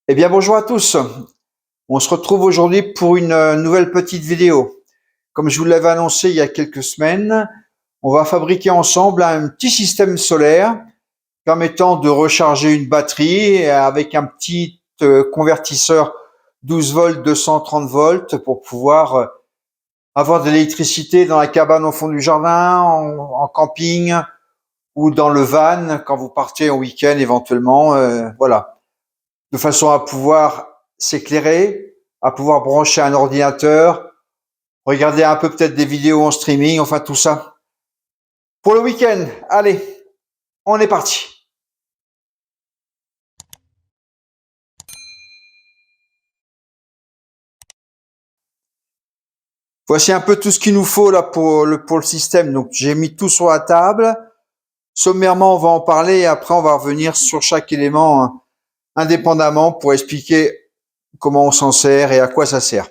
Eh bien, bonjour à tous. On se retrouve aujourd'hui pour une nouvelle petite vidéo. Comme je vous l'avais annoncé il y a quelques semaines, on va fabriquer ensemble un petit système solaire permettant de recharger une batterie avec un petit convertisseur 12 volts, 230 volts pour pouvoir avoir de l'électricité dans la cabane au fond du jardin, en camping ou dans le van quand vous partez en week-end éventuellement. Voilà, de façon à pouvoir s'éclairer, à pouvoir brancher un ordinateur, regarder un peu peut-être des vidéos en streaming, enfin tout ça. Pour le week-end, allez, on est parti. Voici un peu tout ce qu'il nous faut là pour le système. Donc j'ai mis tout sur la table. Sommairement, on va en parler et après on va revenir sur chaque élément indépendamment pour expliquer comment on s'en sert et à quoi ça sert.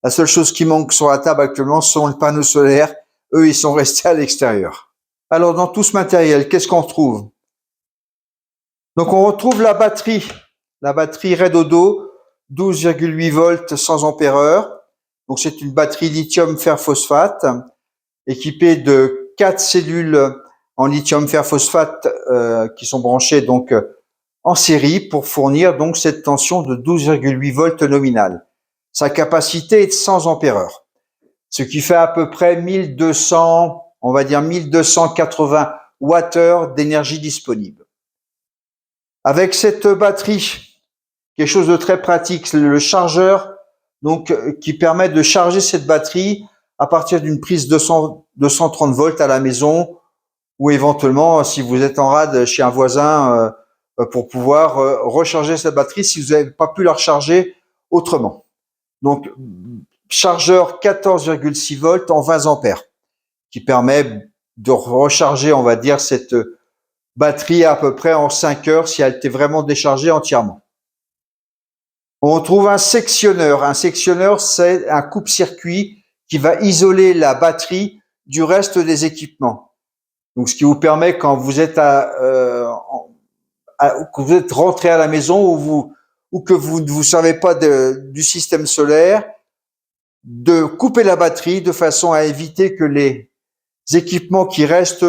La seule chose qui manque sur la table actuellement sont les panneaux solaires. Eux, ils sont restés à l'extérieur. Alors, dans tout ce matériel, qu'est-ce qu'on retrouve? Donc, on retrouve la batterie Redodo, 12,8 volts 100 ampères-heure. Donc, c'est une batterie lithium fer phosphate équipée de 4 cellules en lithium fer phosphate qui sont branchées donc en série pour fournir donc cette tension de 12,8 volts nominale. Sa capacité est de 100 ampères-heure, ce qui fait à peu près 1200, on va dire 1280 Wh d'énergie disponible. Avec cette batterie, quelque chose de très pratique, le chargeur, donc qui permet de charger cette batterie à partir d'une prise de 230 volts à la maison ou éventuellement si vous êtes en rade chez un voisin pour pouvoir recharger cette batterie si vous n'avez pas pu la recharger autrement. Donc chargeur 14,6 volts en 20 ampères qui permet de recharger, on va dire, cette batterie à peu près en 5 heures si elle était vraiment déchargée entièrement. On trouve un sectionneur. Un sectionneur, c'est un coupe-circuit qui va isoler la batterie du reste des équipements. Donc, ce qui vous permet, quand vous êtes que vous êtes rentré à la maison ou que vous ne vous savez pas du système solaire, de couper la batterie de façon à éviter que les équipements qui restent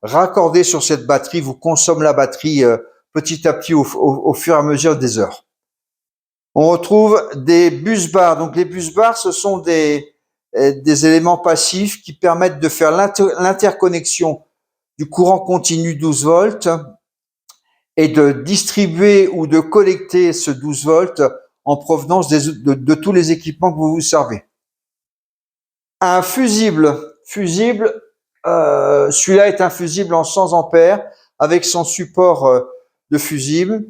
raccordés sur cette batterie vous consomment la batterie petit à petit au fur et à mesure des heures. On retrouve des bus bars. Donc les bus bars, ce sont des éléments passifs qui permettent de faire l'interconnexion du courant continu 12 volts et de distribuer ou de collecter ce 12 volts en provenance de tous les équipements que vous vous servez. Un fusible, celui-là est un fusible en 100 ampères avec son support de fusible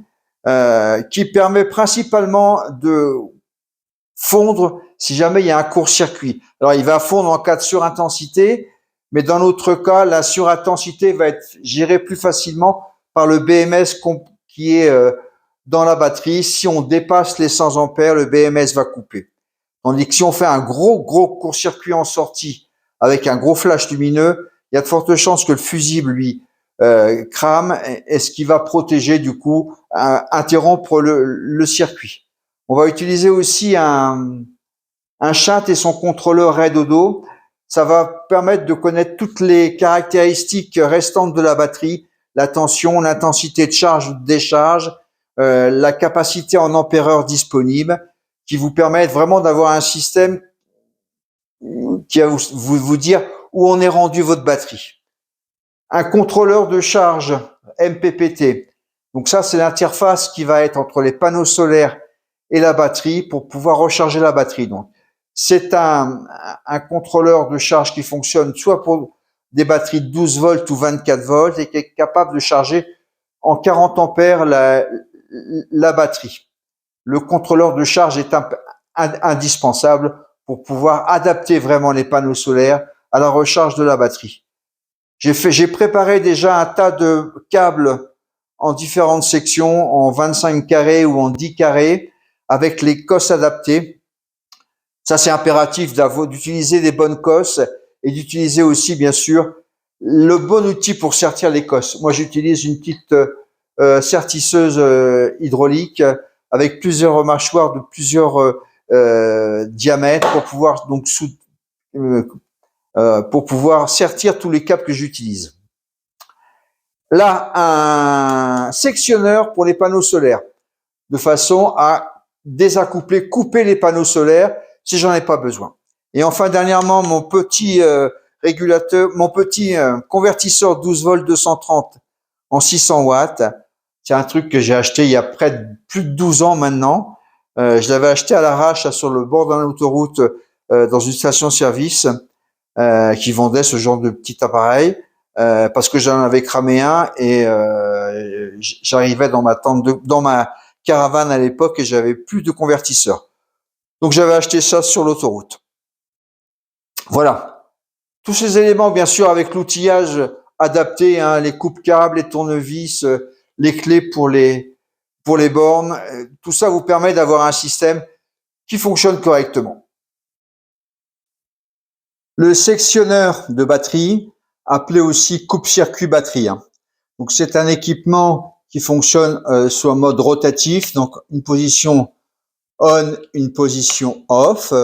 qui permet principalement de fondre si jamais il y a un court-circuit. Alors, il va fondre en cas de surintensité, mais dans notre cas, la surintensité va être gérée plus facilement par le BMS qui est dans la batterie. Si on dépasse les 100 ampères, le BMS va couper. Tandis que si on fait un gros court-circuit en sortie avec un gros flash lumineux, il y a de fortes chances que le fusible, lui, crame et ce qui va protéger, du coup, interrompre le circuit. On va utiliser aussi un shunt et son contrôleur Redodo. Ça va permettre de connaître toutes les caractéristiques restantes de la batterie, la tension, l'intensité de charge ou de décharge, la capacité en ampères-heure disponible, qui vous permettent vraiment d'avoir un système qui va vous dire où on est rendu votre batterie. Un contrôleur de charge MPPT. Donc ça, c'est l'interface qui va être entre les panneaux solaires et la batterie pour pouvoir recharger la batterie. Donc, c'est un contrôleur de charge qui fonctionne soit pour des batteries de 12 volts ou 24 volts et qui est capable de charger en 40 ampères la batterie. Le contrôleur de charge est indispensable pour pouvoir adapter vraiment les panneaux solaires à la recharge de la batterie. J'ai préparé déjà un tas de câbles en différentes sections, en 25 carrés ou en 10 carrés, avec les cosses adaptées. Ça, c'est impératif d'utiliser des bonnes cosses et d'utiliser aussi, bien sûr, le bon outil pour sertir les cosses. Moi, j'utilise une petite sertisseuse hydraulique avec plusieurs mâchoires de plusieurs diamètres pour pouvoir donc pour pouvoir sertir tous les câbles que j'utilise. Là, un sectionneur pour les panneaux solaires, de façon à désaccoupler, couper les panneaux solaires si j'en ai pas besoin. Et enfin, dernièrement, mon petit régulateur, mon petit convertisseur 12 volts 230 en 600 watts. C'est un truc que j'ai acheté il y a plus de 12 ans maintenant. Je l'avais acheté à l'arrache sur le bord d'une autoroute dans une station-service qui vendait ce genre de petit appareil parce que j'en avais cramé un et j'arrivais dans ma tente dans ma caravane à l'époque et j'avais plus de convertisseur. Donc j'avais acheté ça sur l'autoroute. Voilà. Tous ces éléments, bien sûr, avec l'outillage adapté, hein, les coupe-câbles, les tournevis, les clés pour les bornes, tout ça vous permet d'avoir un système qui fonctionne correctement. Le sectionneur de batterie, appelé aussi coupe-circuit batterie, hein. Donc c'est un équipement qui fonctionne sur un mode rotatif, donc une position on, une position off.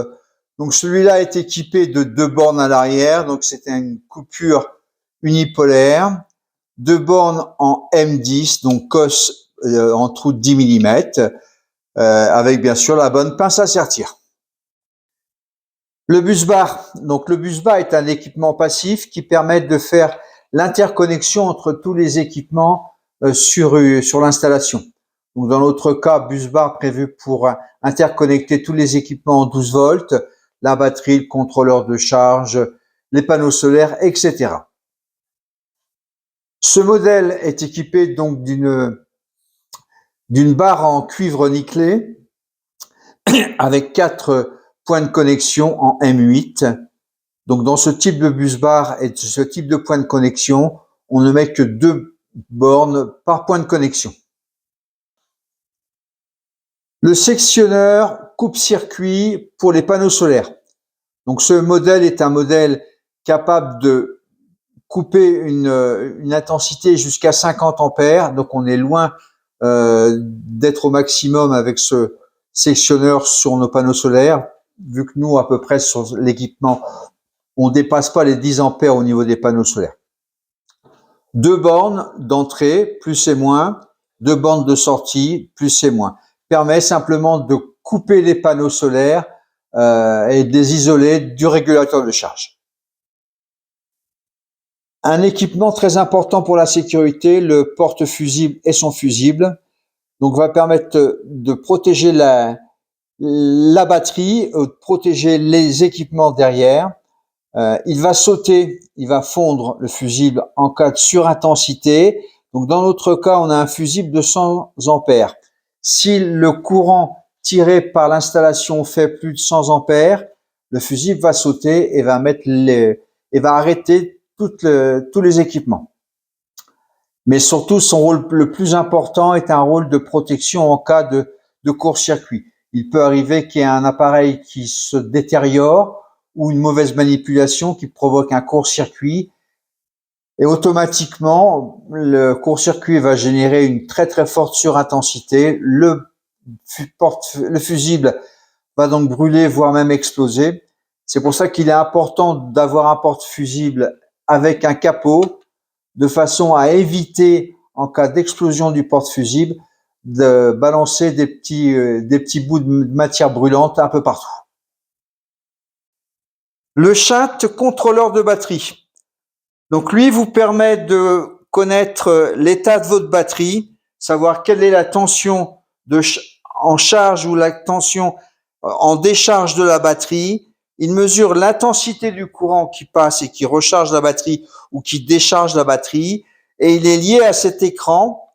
Donc celui-là est équipé de 2 bornes à l'arrière, donc c'est une coupure unipolaire, 2 bornes en M10, donc COS en trou de 10 mm, avec bien sûr la bonne pince à sertir. Le bus bar, donc le bus bar est un équipement passif qui permet de faire l'interconnexion entre tous les équipements sur l'installation. Donc dans notre cas, bus bar prévu pour interconnecter tous les équipements en 12 volts, la batterie, le contrôleur de charge, les panneaux solaires, etc. Ce modèle est équipé donc d'une barre en cuivre nickelé avec 4 points de connexion en M8. Donc dans ce type de bus bar et ce type de point de connexion, on ne met que 2 bornes par point de connexion. Le sectionneur coupe-circuit pour les panneaux solaires. Donc ce modèle est un modèle capable de couper une intensité jusqu'à 50 ampères. Donc on est loin d'être au maximum avec ce sectionneur sur nos panneaux solaires, vu que nous, à peu près sur l'équipement, on dépasse pas les 10 ampères au niveau des panneaux solaires. 2 bornes d'entrée, plus et moins, 2 bornes de sortie, plus et moins. Permet simplement de couper les panneaux solaires et de les isoler du régulateur de charge. Un équipement très important pour la sécurité, le porte-fusible et son fusible. Donc, va permettre de protéger la batterie, de protéger les équipements derrière. Il va sauter, il va fondre le fusible en cas de surintensité. Donc, dans notre cas, on a un fusible de 100 ampères. Si le courant tiré par l'installation fait plus de 100 ampères, le fusible va sauter et va arrêter tous les équipements. Mais surtout, son rôle le plus important est un rôle de protection en cas de court-circuit. Il peut arriver qu'il y ait un appareil qui se détériore ou une mauvaise manipulation qui provoque un court-circuit. Et automatiquement, le court-circuit va générer une très très forte surintensité. Le fusible va donc brûler, voire même exploser. C'est pour ça qu'il est important d'avoir un porte-fusible avec un capot, de façon à éviter, en cas d'explosion du porte-fusible, de balancer des petits bouts de matière brûlante un peu partout. Le shunt contrôleur de batterie. Donc lui vous permet de connaître l'état de votre batterie, savoir quelle est la tension en charge ou la tension en décharge de la batterie. Il mesure l'intensité du courant qui passe et qui recharge la batterie ou qui décharge la batterie. Et il est lié à cet écran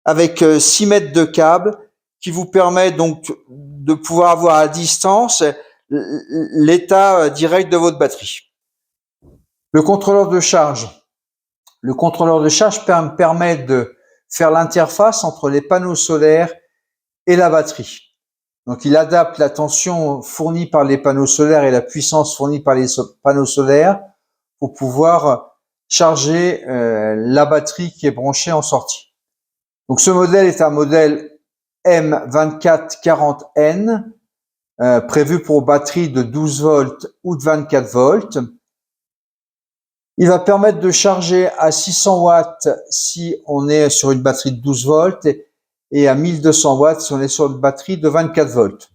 avec 6 mètres de câble qui vous permet donc de pouvoir avoir à distance l'état direct de votre batterie. Le contrôleur de charge. Le contrôleur de charge permet de faire l'interface entre les panneaux solaires et la batterie. Donc, il adapte la tension fournie par les panneaux solaires et la puissance fournie par les panneaux solaires pour pouvoir charger la batterie qui est branchée en sortie. Donc, ce modèle est un modèle M2440N, prévu pour batterie de 12 volts ou de 24 volts. Il va permettre de charger à 600 watts si on est sur une batterie de 12 volts et à 1200 watts si on est sur une batterie de 24 volts.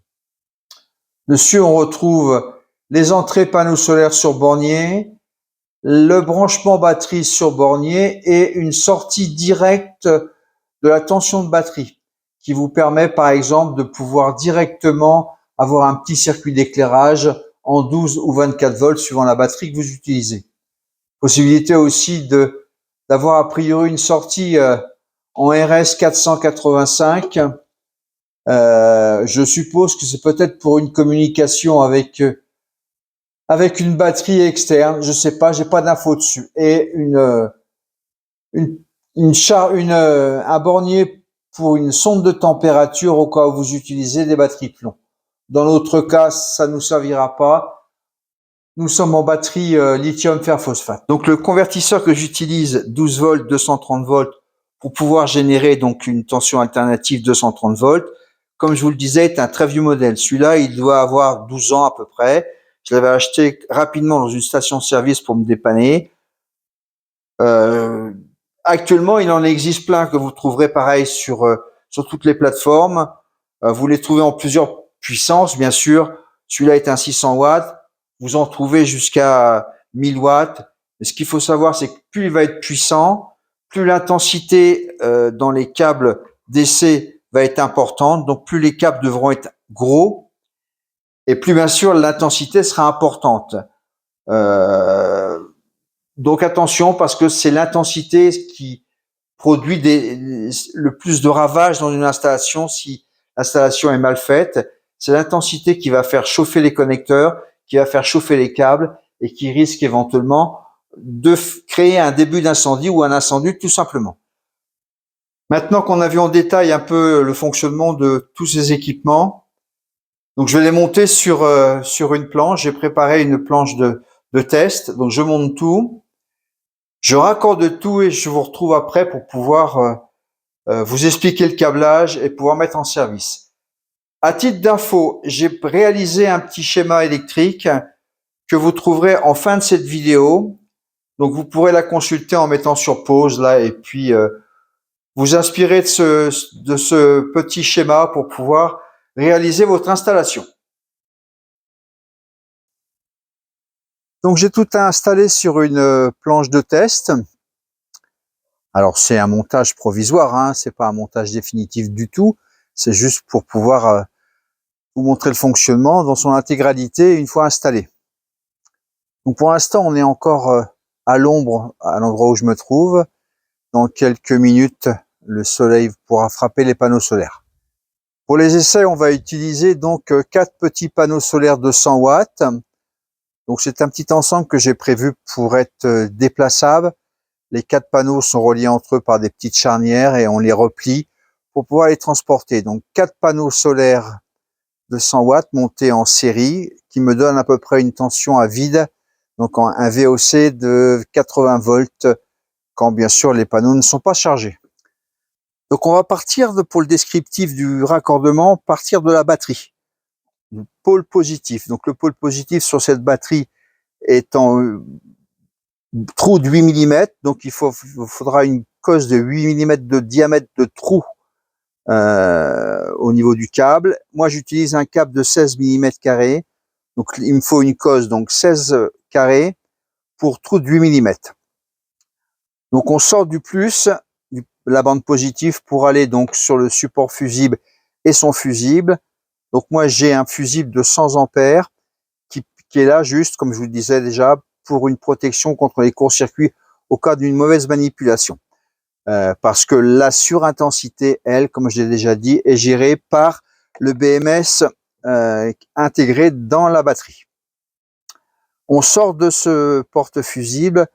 Dessus, on retrouve les entrées panneaux solaires sur bornier, le branchement batterie sur bornier et une sortie directe de la tension de batterie qui vous permet par exemple de pouvoir directement avoir un petit circuit d'éclairage en 12 ou 24 volts suivant la batterie que vous utilisez. Possibilité aussi d'avoir a priori une sortie en RS 485. Je suppose que c'est peut-être pour une communication avec une batterie externe. Je sais pas, j'ai pas d'infos dessus. Et un bornier pour une sonde de température au cas où vous utilisez des batteries plomb. Dans notre cas, ça nous servira pas. Nous sommes en batterie lithium fer phosphate. Donc le convertisseur que j'utilise, 12 volts, 230 volts, pour pouvoir générer donc une tension alternative 230 volts, comme je vous le disais, est un très vieux modèle. Celui-là, il doit avoir 12 ans à peu près. Je l'avais acheté rapidement dans une station-service pour me dépanner. Actuellement, il en existe plein que vous trouverez pareil sur toutes les plateformes. Vous les trouvez en plusieurs puissances, bien sûr. Celui-là est un 600 watts. Vous en trouvez jusqu'à 1000 watts. Mais ce qu'il faut savoir, c'est que plus il va être puissant, plus l'intensité dans les câbles DC va être importante. Donc, plus les câbles devront être gros et plus, bien sûr, l'intensité sera importante. Donc, attention, parce que c'est l'intensité qui produit le plus de ravages dans une installation si l'installation est mal faite. C'est l'intensité qui va faire chauffer les connecteurs, qui va faire chauffer les câbles et qui risque éventuellement de créer un début d'incendie ou un incendie tout simplement. Maintenant qu'on a vu en détail un peu le fonctionnement de tous ces équipements, donc je vais les monter sur une planche. J'ai préparé une planche de test. Donc je monte tout, je raccorde tout et je vous retrouve après pour pouvoir vous expliquer le câblage et pouvoir mettre en service. À titre d'info, j'ai réalisé un petit schéma électrique que vous trouverez en fin de cette vidéo. Donc vous pourrez la consulter en mettant sur pause là et puis vous inspirer de ce petit schéma pour pouvoir réaliser votre installation. Donc j'ai tout installé sur une planche de test. Alors c'est un montage provisoire, hein, c'est pas un montage définitif du tout. C'est juste pour pouvoir vous montrer le fonctionnement dans son intégralité une fois installé. Donc pour l'instant, on est encore à l'ombre à l'endroit où je me trouve. Dans quelques minutes, le soleil pourra frapper les panneaux solaires. Pour les essais, on va utiliser donc 4 petits panneaux solaires de 100 watts. Donc c'est un petit ensemble que j'ai prévu pour être déplaçable. Les 4 panneaux sont reliés entre eux par des petites charnières et on les replie pour pouvoir les transporter. Donc 4 panneaux solaires de 100 watts montés en série qui me donnent à peu près une tension à vide, donc un VOC de 80 volts quand bien sûr les panneaux ne sont pas chargés. Donc on va partir pour le descriptif du raccordement, partir de la batterie, du pôle positif. Donc le pôle positif sur cette batterie est en trou de 8 mm, donc il faudra une cosse de 8 mm de diamètre de trou au niveau du câble. Moi j'utilise un câble de 16 mm carrés, donc il me faut une cosse donc 16 carrés pour trou de 8 mm. Donc on sort du plus, la bande positive pour aller donc sur le support fusible et son fusible. Donc moi j'ai un fusible de 100 ampères qui est là juste, comme je vous le disais déjà, pour une protection contre les courts-circuits au cas d'une mauvaise manipulation. Parce que la surintensité, elle, comme je l'ai déjà dit, est gérée par le BMS intégré dans la batterie. On sort de ce porte-fusible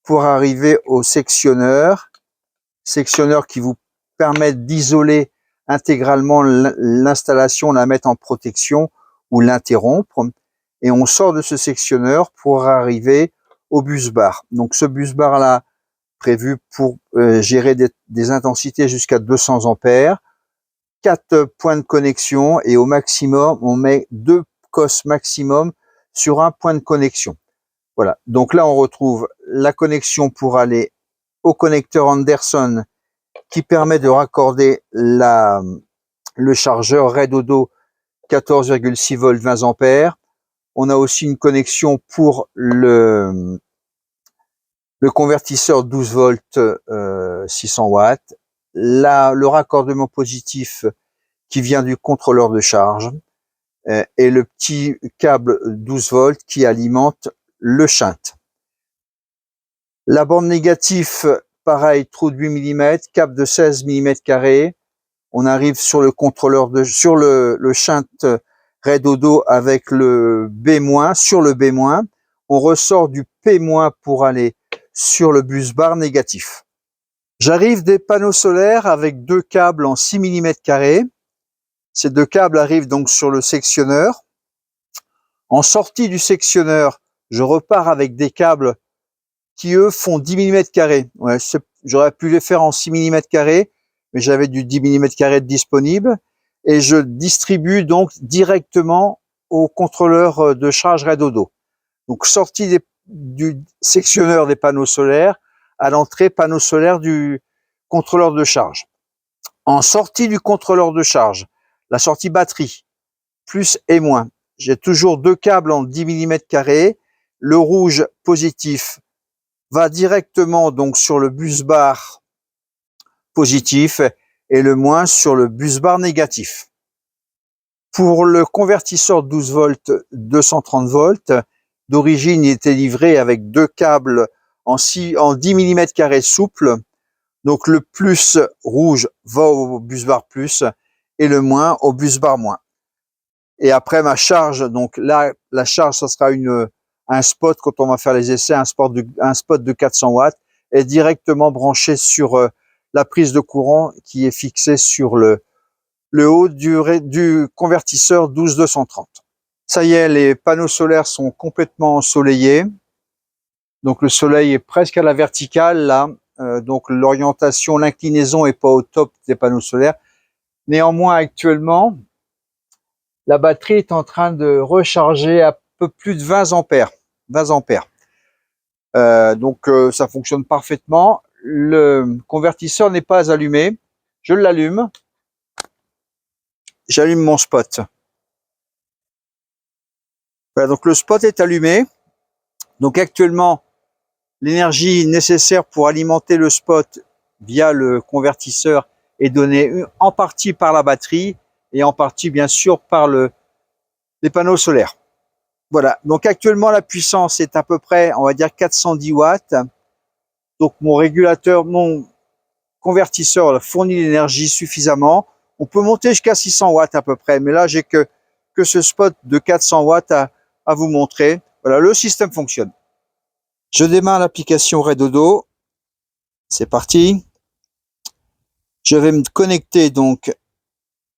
pour arriver au sectionneur qui vous permet d'isoler intégralement l'installation, la mettre en protection ou l'interrompre. Et on sort de ce sectionneur pour arriver au bus bar. Donc ce bus bar là, prévu pour gérer des intensités jusqu'à 200 ampères, 4 points de connexion et au maximum, on met 2 COS maximum sur un point de connexion. Voilà. Donc là, on retrouve la connexion pour aller au connecteur Anderson qui permet de raccorder le chargeur Redodo 14,6 volts 20 ampères. On a aussi une connexion pour le convertisseur 12 volts 600 watts. Là, le raccordement positif qui vient du contrôleur de charge et le petit câble 12 volts qui alimente le shunt. La bande négative, pareil, trou de 8 mm, câble de 16 mm². On arrive sur le contrôleur sur le shunt Redodo avec le B-, sur le B-. On ressort du P- pour aller sur le bus bar négatif. J'arrive des panneaux solaires avec 2 câbles en 6 mm². Ces 2 câbles arrivent donc sur le sectionneur. En sortie du sectionneur, je repars avec des câbles qui, eux, font 10 mm². Ouais, j'aurais pu les faire en 6 mm², mais j'avais du 10 mm² disponible. Et je distribue donc directement au contrôleur de charge Redodo. Donc, sortie du sectionneur des panneaux solaires à l'entrée panneau solaire du contrôleur de charge. En sortie du contrôleur de charge, la sortie batterie, plus et moins, j'ai toujours 2 câbles en 10 mm². Le rouge positif va directement donc sur le bus bar positif et le moins sur le bus bar négatif. Pour le convertisseur 12 volts 230 volts, d'origine il était livré avec 2 câbles en 10 mm² souple. Donc le plus rouge va au bus bar plus et le moins au bus bar moins. Et après ma charge, donc là la charge ça sera un spot quand on va faire les essais, un spot de 400 watts est directement branché sur la prise de courant qui est fixée sur le haut du convertisseur 12230. Ça y est, les panneaux solaires sont complètement ensoleillés. Donc le soleil est presque à la verticale là. Donc l'orientation, l'inclinaison est pas au top des panneaux solaires. Néanmoins, actuellement, la batterie est en train de recharger à peu plus de 20 ampères. 20 ampères. Donc ça fonctionne parfaitement. Le convertisseur n'est pas allumé. Je l'allume. J'allume mon spot. Voilà, donc le spot est allumé. Donc actuellement, l'énergie nécessaire pour alimenter le spot via le convertisseur est donnée en partie par la batterie et en partie bien sûr par les panneaux solaires. Voilà, donc actuellement la puissance est à peu près, on va dire 410 watts. Donc mon régulateur, mon convertisseur fournit l'énergie suffisamment. On peut monter jusqu'à 600 watts à peu près, mais là j'ai que ce spot de 400 watts à vous montrer. Voilà, le système fonctionne. Je démarre l'application Redodo. C'est parti. Je vais me connecter donc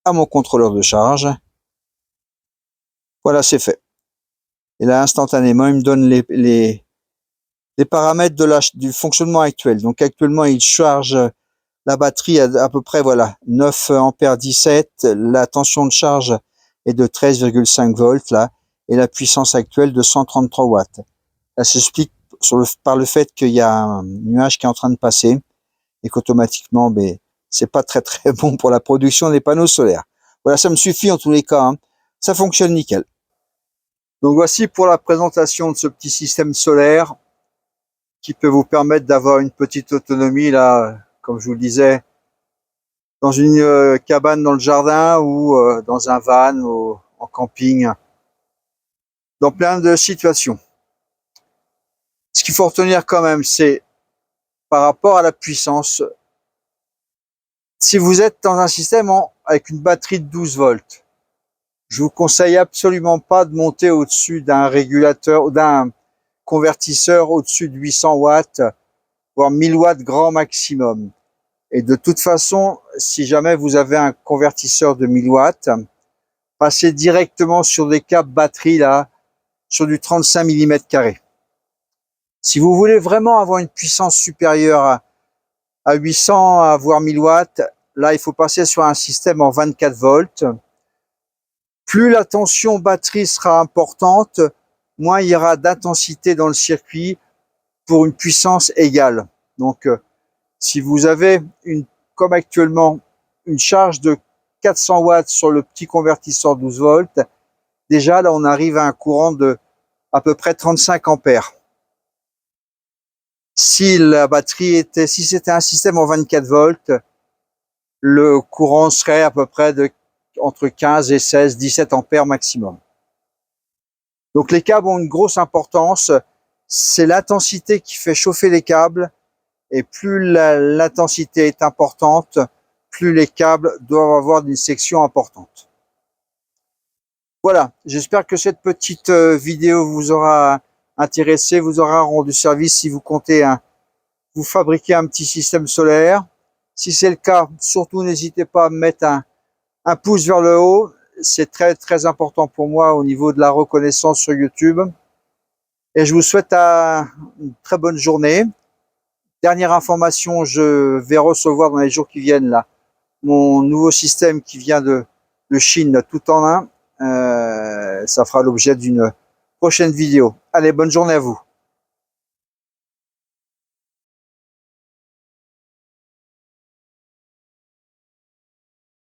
à mon contrôleur de charge. Voilà, c'est fait. Et là, instantanément, il me donne les paramètres du fonctionnement actuel. Donc actuellement, il charge la batterie à peu près, voilà, 9 ampères 17. La tension de charge est de 13,5 volts là, et la puissance actuelle de 133 watts. Ça s'explique par le fait qu'il y a un nuage qui est en train de passer et qu'automatiquement, c'est pas très très bon pour la production des panneaux solaires. Voilà, ça me suffit en tous les cas. Ça fonctionne nickel. Donc voici pour la présentation de ce petit système solaire qui peut vous permettre d'avoir une petite autonomie là, comme je vous le disais, dans une cabane dans le jardin ou dans un van ou en camping, dans plein de situations. Ce qu'il faut retenir quand même, c'est par rapport à la puissance, si vous êtes dans un système avec une batterie de 12 volts, je vous conseille absolument pas de monter au-dessus d'un régulateur ou d'un convertisseur au-dessus de 800 watts, voire 1000 watts grand maximum. Et de toute façon, si jamais vous avez un convertisseur de 1000 watts, passez directement sur des câbles batterie là, sur du 35 mm². Si vous voulez vraiment avoir une puissance supérieure à 800, voire 1000 watts, Là, il faut passer sur un système en 24 volts. Plus la tension batterie sera importante, moins il y aura d'intensité dans le circuit pour une puissance égale. Donc, si vous avez comme actuellement, une charge de 400 watts sur le petit convertisseur 12 volts, déjà là, on arrive à un courant de à peu près 35 ampères. Si c'était un système en 24 volts, le courant serait à peu près entre 15 et 16, 17 ampères maximum. Donc les câbles ont une grosse importance. C'est l'intensité qui fait chauffer les câbles. Et plus l'intensité est importante, plus les câbles doivent avoir une section importante. Voilà, j'espère que cette petite vidéo vous aura intéressé, vous aura rendu service si vous comptez vous fabriquer un petit système solaire. Si c'est le cas, surtout n'hésitez pas à me mettre un pouce vers le haut. C'est très très important pour moi au niveau de la reconnaissance sur YouTube. Et je vous souhaite une très bonne journée. Dernière information, je vais recevoir dans les jours qui viennent là mon nouveau système qui vient de Chine, tout en un. Ça fera l'objet d'une prochaine vidéo. Allez, bonne journée à vous.